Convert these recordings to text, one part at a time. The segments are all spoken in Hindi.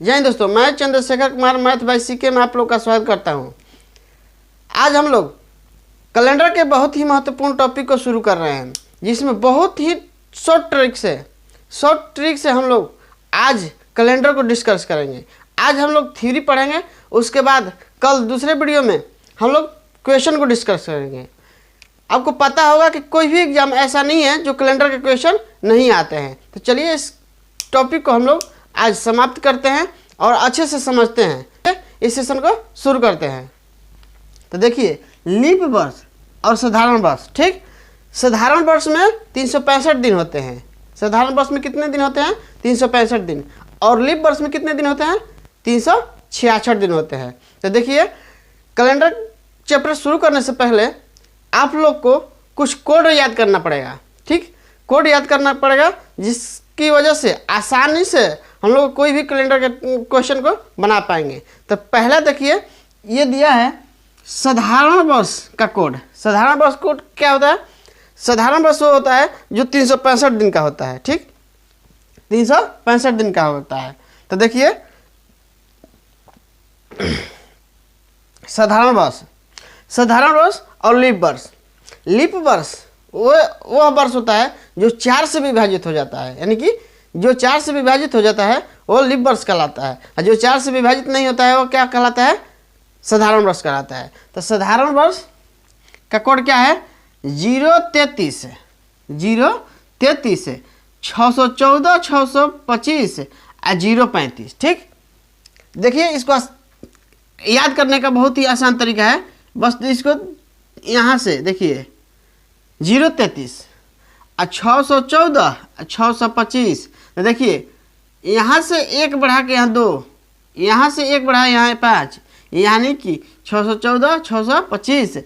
जय हिंद दोस्तों, मैं Chandrashekhar Kumar math by CK में आप लोग का स्वागत करता हूं। आज हम लोग कैलेंडर के बहुत ही महत्वपूर्ण टॉपिक को शुरू कर रहे हैं, जिसमें बहुत ही शॉर्ट ट्रिक से हम लोग आज कैलेंडर को डिस्कस करेंगे। आज हम लोग थ्योरी पढ़ेंगे, उसके बाद कल दूसरे वीडियो में हम लोग क्वेश्चन को डिस्कस करेंगे। आपको पता होगा कि कोई भी एग्जाम ऐसा नहीं है जो कैलेंडर के क्वेश्चन नहीं आते हैं। तो चलिए इस टॉपिक को हम लोग आज समाप्त करते हैं और अच्छे से समझते हैं। इस सेशन को शुरू करते हैं। तो देखिए, लीप वर्ष और साधारण वर्ष। ठीक, साधारण वर्ष में 365 दिन होते हैं। साधारण वर्ष में कितने दिन होते हैं? 365 दिन। और लीप वर्ष में कितने दिन होते हैं? 366 दिन होते हैं। तो देखिए, कैलेंडर चैप्टर शुरू करने से पहले आप लोग को कुछ कोड याद करना पड़ेगा। ठीक, कोड याद करना पड़ेगा, जिसकी वजह से आसानी से हम लोग कोई भी कैलेंडर के क्वेश्चन को बना पाएंगे। तो पहला देखिए, ये दिया है साधारण वर्ष का कोड। साधारण वर्ष कोड क्या होता है? साधारण वर्ष वो होता है जो 365 दिन का होता है। ठीक, 365 दिन का होता है। तो देखिए, साधारण वर्ष और लीप वर्ष। लीप वर्ष वो वर्ष होता है जो 4 से विभाजित हो जाता है, यानी कि जो 4 से विभाजित हो जाता है वो लीप वर्ष कहलाता है, और जो 4 से विभाजित नहीं होता है वो क्या कहलाता है? साधारण वर्ष कहलाता है। तो साधारण वर्ष का कोड क्या है? 033 614 625 और 035। ठीक, देखिए, इसको याद करने का बहुत ही आसान तरीका है। बस इसको यहाँ से देखिए, 033 और 614 और 625। तो देखिए, यहाँ से एक बढ़ा के यहाँ 2, यहाँ से एक बढ़ा यहाँ 5, यानी कि 614 625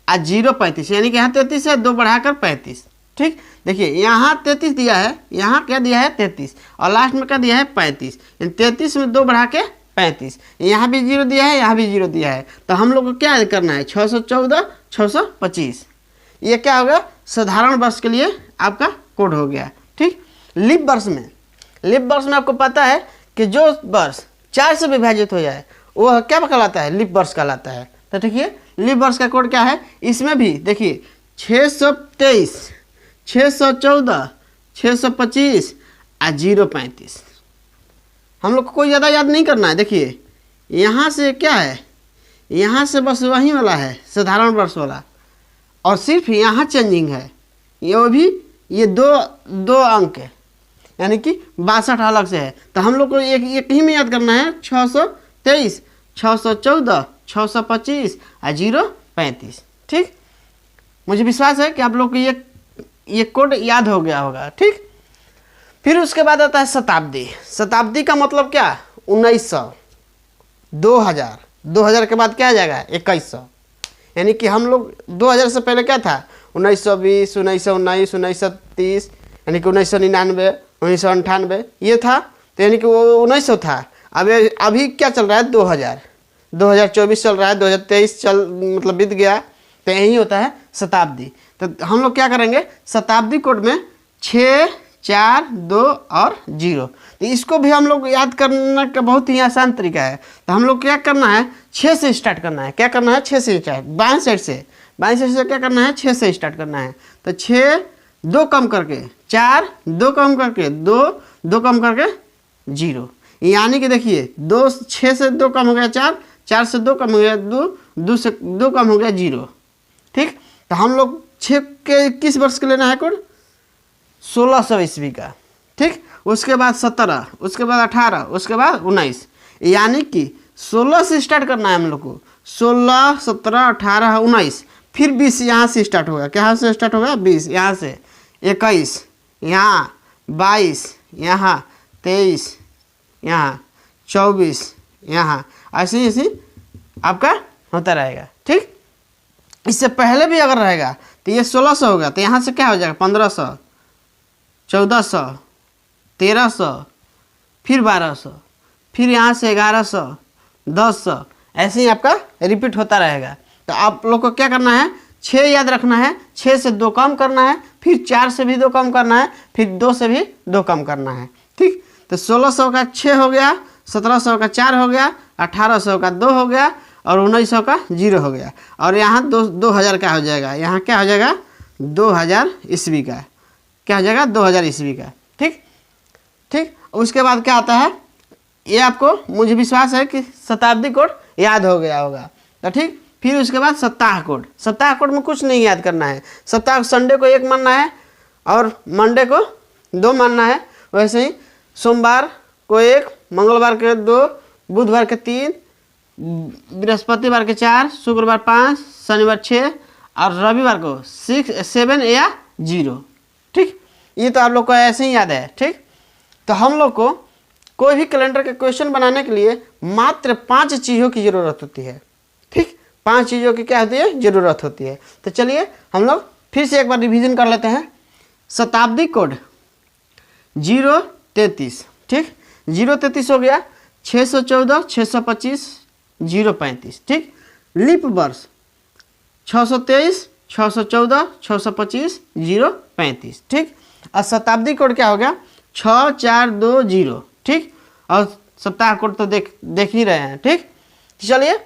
और 035, यानी कि यहाँ 33 है, 2 बढ़ाकर 35। ठीक, देखिए यहाँ 33 दिया है, यहाँ क्या दिया है? 33, और लास्ट में क्या दिया है? 35। 33 में 2 बढ़ा के 35, यहाँ भी 0 दिया है, यहाँ भी 0 दिया है। तो हम लोग को क्या करना है? 614 625। ये क्या होगा? साधारण वर्ष के लिए आपका कोड हो गया। ठीक, लीप वर्ष में आपको पता है कि जो वर्ष 4 से विभाजित हो जाए वो क्या कहलाता है? लीप वर्ष कहलाता है। तो देखिए, लीप वर्ष का कोड क्या है? इसमें भी देखिए, 623 614 625 और 035। हम लोग को कोई ज़्यादा याद नहीं करना है। देखिए, यहाँ से क्या है? यहाँ से बस वही वाला है, साधारण वर्ष वाला, और सिर्फ यहाँ चेंजिंग है। ये भी ये दो अंक है, यानी कि 62 अलग से है। तो हम लोग को एक ही में याद करना है, 623 614 625 और 035। ठीक, मुझे विश्वास है कि आप लोग को ये कोड याद हो गया होगा। ठीक, फिर उसके बाद आता है शताब्दी। शताब्दी का मतलब क्या? 1900, 2000 के बाद क्या आ जाएगा? 2100। यानी कि हम लोग 2000 से पहले क्या था? 1920 1919 1930, यानी कि 1999 1998 ये था। तो यानी कि वो 1900 था। अभी क्या चल रहा है? 2024 चल रहा है, 2023 मतलब बीत गया। तो यही होता है शताब्दी। तो हम लोग क्या करेंगे? शताब्दी कोड में 6 4 2 और 0। तो इसको भी हम लोग याद करने का बहुत ही आसान तरीका है। तो हम लोग क्या करना है? 6 से स्टार्ट करना है। क्या करना है? 6 से स्टार्ट। बाएं साइड से क्या करना है? 6 से स्टार्ट करना है। तो 6 2 कम करके 4, 2 कम करके 2, 2 कम करके 0, यानी कि देखिए 6 से 2 कम हो गया 4, 4 से 2 कम हो गया 2, 2 से 2 कम हो गया 0। ठीक, तो हम लोग 6 के किस वर्ष के लेना है कोड? 1600 ईस्वी का। ठीक, उसके बाद 17, उसके बाद 18, उसके बाद 19, यानी कि 16 से स्टार्ट करना है हम लोग को। 16 17 18 19, फिर 20 यहाँ से स्टार्ट होगा। कहाँ से स्टार्ट होगा? 20 यहाँ से, 21 यहाँ, 22 यहाँ, 23 यहाँ, 24 यहाँ, ऐसे ही आपका होता रहेगा। ठीक, इससे पहले भी अगर रहेगा तो ये 1600 होगा, तो यहाँ से क्या हो जाएगा? 1500 1400 1300, फिर 1200, फिर यहाँ से 1100 1000, ऐसे ही आपका रिपीट होता रहेगा। तो आप लोग को क्या करना है? 6 याद रखना है, 6 से 2 कम करना है, फिर 4 से भी 2 कम करना है, फिर 2 से भी 2 कम करना है। ठीक, तो 1600 का 6 हो गया, 1700 का 4 हो गया, 1800 का 2 हो गया और 1900 का 0 हो गया। और यहाँ 2000 का हो जाएगा, यहाँ क्या हो जाएगा 2000 ईस्वी का, क्या हो जाएगा 2000 ईस्वी का। ठीक ठीक। उसके बाद क्या आता है, ये आपको मुझे विश्वास है कि शताब्दी कोड याद हो गया होगा। तो ठीक, फिर उसके बाद सप्ताह कोड। सप्ताह कोड में कुछ नहीं याद करना है। सप्ताह संडे को 1 मानना है और मंडे को 2 मानना है। वैसे ही सोमवार को 1, मंगलवार के 2, बुधवार के 3, बृहस्पतिवार के 4, शुक्रवार 5, शनिवार 6 और रविवार को 6, 7 या 0। ठीक, ये तो आप लोग को ऐसे ही याद है। ठीक, तो हम लोग को कोई भी कैलेंडर के क्वेश्चन बनाने के लिए मात्र 5 चीज़ों की ज़रूरत होती है। ठीक, 5 चीज़ों की क्या होती है, ज़रूरत होती है। तो चलिए हम लोग फिर से एक बार रिवीजन कर लेते हैं। शताब्दी कोड 033। ठीक, 033 हो गया, 614, 625, 035। ठीक, लीप वर्ष 623, 614, 625, 035। ठीक, और शताब्दी कोड क्या हो गया 6420। ठीक, और सप्ताह कोड तो देख ही रहे हैं। ठीक, चलिए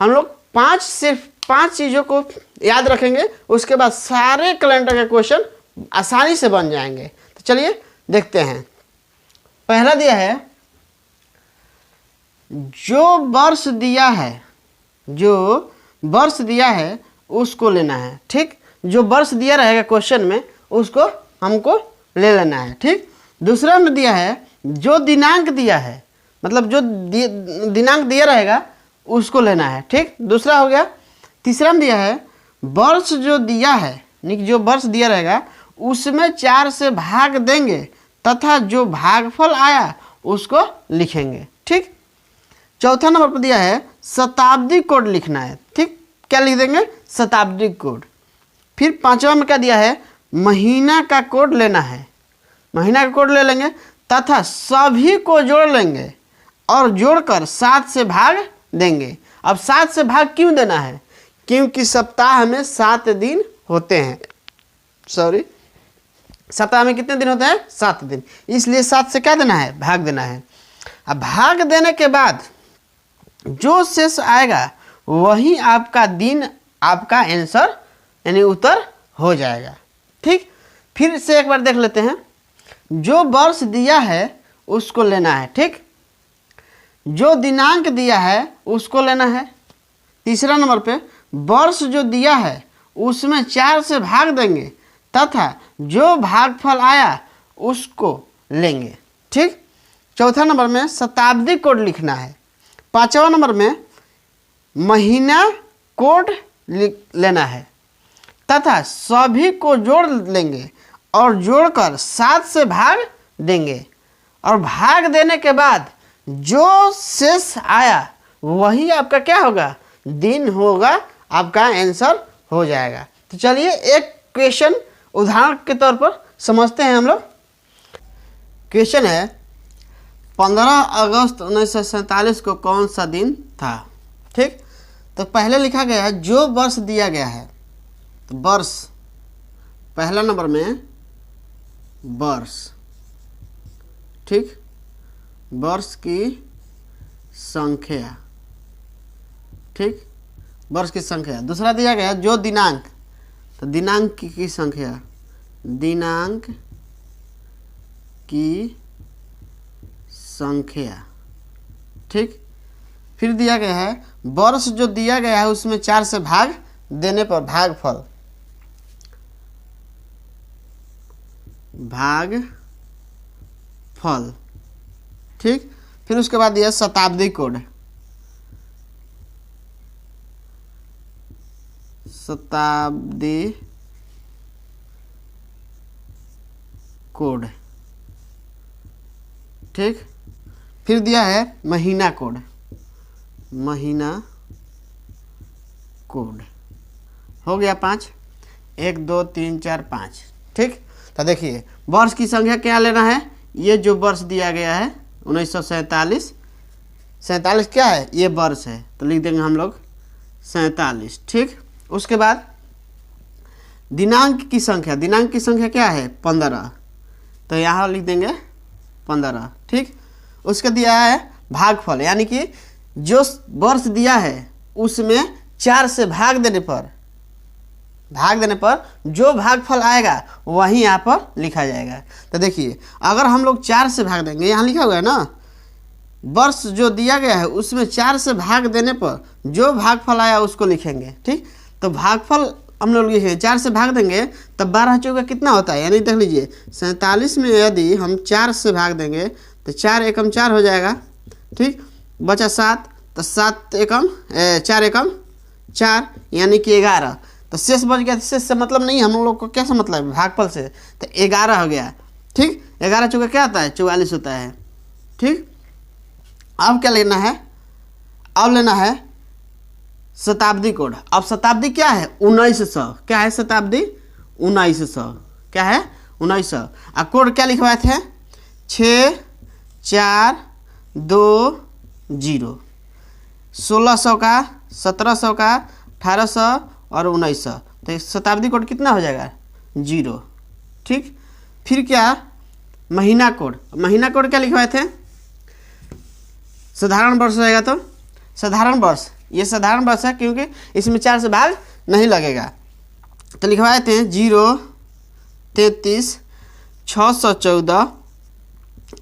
हम लोग सिर्फ 5 चीज़ों को याद रखेंगे, उसके बाद सारे कैलेंडर के क्वेश्चन आसानी से बन जाएंगे। तो चलिए देखते हैं। पहला दिया है, जो वर्ष दिया है उसको लेना है। ठीक, जो वर्ष दिया रहेगा क्वेश्चन में उसको हमको ले लेना है। ठीक, दूसरा में दिया है, जो दिनांक दिया है, मतलब जो दिनांक दिया रहेगा उसको लेना है। ठीक, दूसरा हो गया। तीसरा में दिया है, वर्ष जो दिया है, यानी जो वर्ष दिया रहेगा उसमें 4 से भाग देंगे तथा जो भागफल आया उसको लिखेंगे। ठीक, चौथा नंबर पर दिया है, शताब्दी कोड लिखना है। ठीक, क्या लिख देंगे, शताब्दी कोड। फिर 5वां में क्या दिया है, महीना का कोड लेना है। महीना का कोड ले लेंगे तथा सभी को जोड़ लेंगे और जोड़कर 7 से भाग देंगे। अब 7 से भाग क्यों देना है, क्योंकि सप्ताह में 7 दिन होते हैं। सप्ताह में कितने दिन होते हैं, 7 दिन, इसलिए 7 से क्या देना है, भाग देना है। अब भाग देने के बाद जो शेष आएगा वही आपका दिन, आपका आंसर यानी उत्तर हो जाएगा। ठीक, फिर से एक बार देख लेते हैं। जो वर्ष दिया है उसको लेना है। ठीक, जो दिनांक दिया है उसको लेना है। तीसरा नंबर पे, वर्ष जो दिया है उसमें 4 से भाग देंगे तथा जो भागफल आया उसको लेंगे। ठीक, चौथा नंबर में शताब्दी कोड लिखना है। 5वां नंबर में महीना कोड लेना है तथा सभी को जोड़ लेंगे और जोड़कर 7 से भाग देंगे और भाग देने के बाद जो शेष आया वही आपका क्या होगा, दिन होगा, आपका आंसर हो जाएगा। तो चलिए एक क्वेश्चन उदाहरण के तौर पर समझते हैं हम लोग। क्वेश्चन है, 15 अगस्त 1947 को कौन सा दिन था। ठीक, तो पहले लिखा गया है जो वर्ष दिया गया है, तो वर्ष, पहला नंबर में वर्ष। ठीक, वर्ष की संख्या। ठीक, वर्ष की संख्या। दूसरा दिया गया जो दिनांक, तो दिनांक की संख्या, दिनांक की संख्या। ठीक, फिर दिया गया है वर्ष जो दिया गया है उसमें 4 से भाग देने पर भागफल, भागफल। ठीक, फिर उसके बाद दिया शताब्दी कोड, शताब्दी कोड। ठीक, फिर दिया है महीना कोड, महीना कोड। हो गया 5, 1 2 3 4 5। ठीक, तो देखिए वर्ष की संख्या क्या लेना है, ये जो वर्ष दिया गया है 1947, 47 क्या है, ये वर्ष है, तो लिख देंगे हम लोग 47। ठीक, उसके बाद दिनांक की संख्या, दिनांक की संख्या क्या है 15, तो यहाँ लिख देंगे 15। ठीक, उसके दिया है भागफल, यानी कि जो वर्ष दिया है उसमें 4 से भाग देने पर जो भागफल आएगा वही यहाँ पर लिखा जाएगा। तो देखिए अगर हम लोग 4 से भाग देंगे, यहाँ लिखा हुआ है ना, वर्ष जो दिया गया है उसमें 4 से भाग देने पर जो भागफल आया उसको लिखेंगे। ठीक, तो भागफल हम लोग लिखेंगे, 4 से भाग देंगे तब 12 चौका कितना होता है, यानी देख लीजिए 47 में यदि हम 4 से भाग देंगे तो 4 एकम 4 हो जाएगा। ठीक, बचा 7, तो 7 एकम 4 एकम 4 यानी कि 11, तो शेष बच गया। शेष से मतलब नहीं, हम लोग को कैसा मतलब है, भागफल से, तो 11 हो गया। ठीक, 11 चौका क्या होता है, 44 होता है। ठीक, अब क्या लेना है, अब लेना है शताब्दी कोड। अब शताब्दी क्या है, 1900, क्या है शताब्दी, 1900, क्या है 1900। अब कोड क्या लिखवाए थे, 6 4 2 0, 1600 का, 1700 का, 1800 और 1900, तो शताब्दी कोड कितना हो जाएगा, 0। ठीक, फिर क्या, महीना कोड। महीना कोड क्या लिखवाए थे, साधारण वर्ष रहेगा, तो साधारण वर्ष, ये साधारण वर्ष है क्योंकि इसमें 4 से भाग नहीं लगेगा। तो लिखवाए थे 0 33 614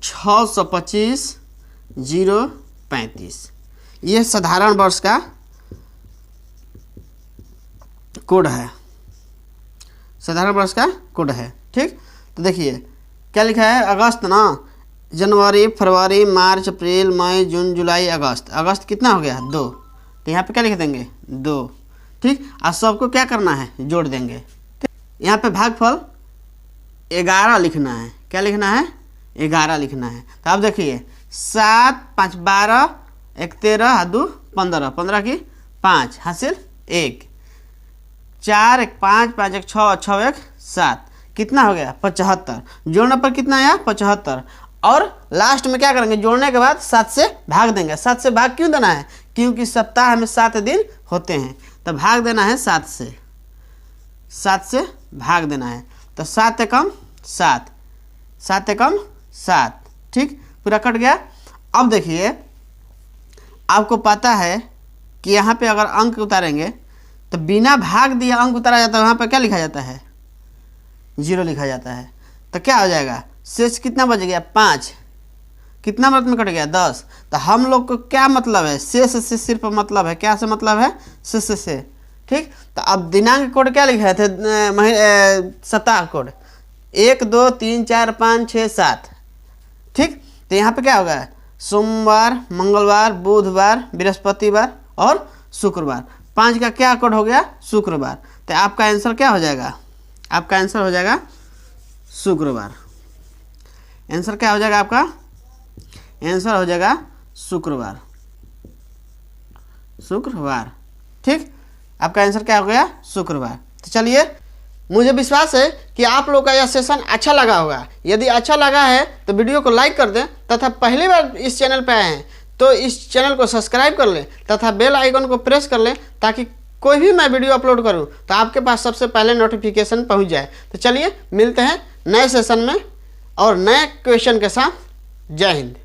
625 0 35, ये साधारण वर्ष का कोड है, साधारण वर्ष का कोड है। ठीक, तो देखिए क्या लिखा है, अगस्त ना, जनवरी फरवरी मार्च अप्रैल मई जून जुलाई अगस्त, अगस्त कितना हो गया 2, तो यहाँ पे क्या लिख देंगे 2। ठीक, और सबको क्या करना है, जोड़ देंगे। ठीक, यहाँ पे भागफल 11 लिखना है, क्या लिखना है, 11 लिखना है। तो अब देखिए 7 5 12 1 13 2 15, 15 की 5 हासिल 1, 4 1 5 5 1 6 6 1 7, कितना हो गया 75, जोड़ने पर कितना आया 75, और लास्ट में क्या करेंगे, जोड़ने के बाद 7 से भाग देंगे। 7 से भाग क्यों देना है, क्योंकि सप्ताह में 7 दिन होते हैं, तो भाग देना है 7 से, 7 से भाग देना है। तो 7 एकम 7, 7 एकम 7। ठीक, पूरा कट गया। अब देखिए आपको पता है कि यहाँ पे अगर अंक उतारेंगे तो बिना भाग दिया अंक उतारा जाता है, वहाँ पर क्या लिखा जाता है, 0 लिखा जाता है। तो क्या हो जाएगा, शेष कितना बच गया 5, कितना मतलब में कट गया 10। तो हम लोग को क्या मतलब है, शेष से सिर्फ मतलब है, क्या से मतलब है, शेष से। ठीक, तो अब दिनांक कोड क्या लिखे थे, सप्ताह कोड 1 2 3 4 5 6 7। ठीक, तो यहाँ पे क्या होगा, सोमवार मंगलवार बुधवार बृहस्पतिवार और शुक्रवार, 5 का क्या कोड हो गया, शुक्रवार। तो आपका आंसर क्या हो जाएगा, आपका आंसर हो जाएगा शुक्रवार। आंसर क्या हो जाएगा आपका, आंसर हो जाएगा शुक्रवार, शुक्रवार। ठीक, आपका आंसर क्या हो गया, शुक्रवार। तो चलिए, मुझे विश्वास है कि आप लोग का यह सेशन अच्छा लगा होगा। यदि अच्छा लगा है तो वीडियो को लाइक कर दें, तथा पहली बार इस चैनल पर आए हैं तो इस चैनल को सब्सक्राइब कर लें तथा बेल आइकन को प्रेस कर लें, ताकि कोई भी मैं वीडियो अपलोड करूं तो आपके पास सबसे पहले नोटिफिकेशन पहुंच जाए। तो चलिए मिलते हैं नए सेशन में और नए क्वेश्चन के साथ। जय हिंद।